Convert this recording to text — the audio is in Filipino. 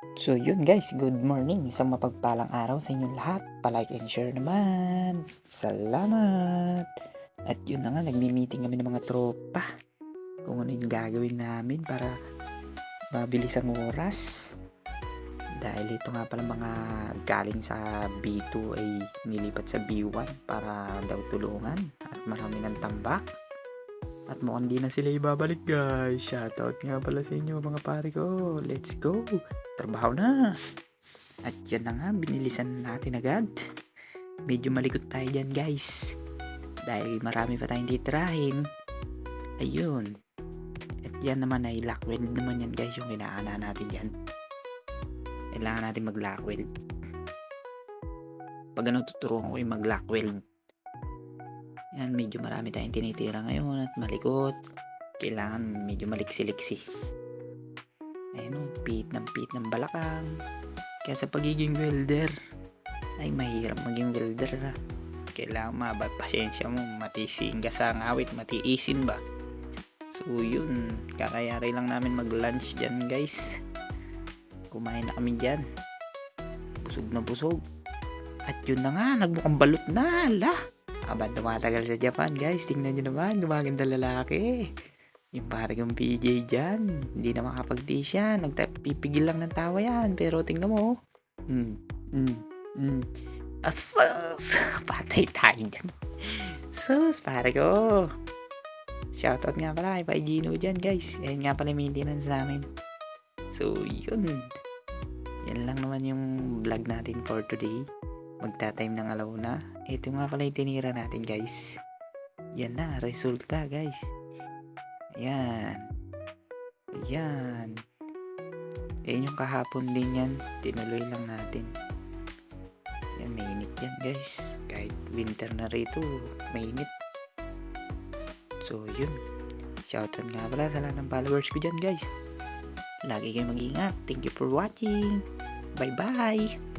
So yun guys, good morning. Isang mapagpalang araw sa inyong lahat. Palike and share naman. Salamat. At yun na nga, nagmi-meeting kami ng mga tropa. Kung ano yung gagawin namin para mabilis ang oras. Dahil ito nga pala mga galing sa B2 ay nilipat sa B1 para daw tulungan. At marami ng tambak. At mukhang di na sila ibabalik guys. Shoutout nga pala sa inyo mga pare ko. Let's go. Trabaho na. At yan na nga, binilisan natin agad. Medyo malikot tayo dyan guys. Dahil marami pa tayong titirahin. Ayun. At yan naman ay lock weld naman yan guys. Yung inaana natin yan. Kailangan natin mag lock weld. Pag ano tuturuan ko yung mag lock weld. Yan, medyo marami tayong tinitira ngayon at malikot. Kailangan medyo maliksi-liksi. Ayun o, pit ng balakang. Kaya sa pagiging welder, ay mahirap maging welder ha. Kailangan mabat pasensya mo, matisin ka sa ngawit, matiisin ba. So yun, kakayari lang namin mag lunch dyan guys. Kumain na kami dyan. Busog na busog. At yun na nga, nagmukhang balot na, ala. Abad tumatagal sa Japan guys. Tingnan nyo naman, gumaganda lalaki. Yung pare kong PJ dyan, hindi na makapag-tea siya. Nagpipigil lang ng tawa yan. Pero tingnan mo. Asus! Patay tayo dyan. Sus, pare ko. Shoutout nga pala kay Pai Gino dyan guys. Yan nga pala maintenance namin. So yun. Yan lang naman yung vlog natin for today. Magta-time ng alauna. Ito nga pala yung tinira natin guys. Yan na, resulta guys. Ayan. Ayan. Ayan yung kahapon din yan. Tinuloy lang natin. Yan, mainit yan guys. Kahit winter na rito, mainit. So yun. Shoutout nga pala sa lahat ng followers ko dyan guys. Lagi kayong mag-ingat. Thank you for watching. Bye bye.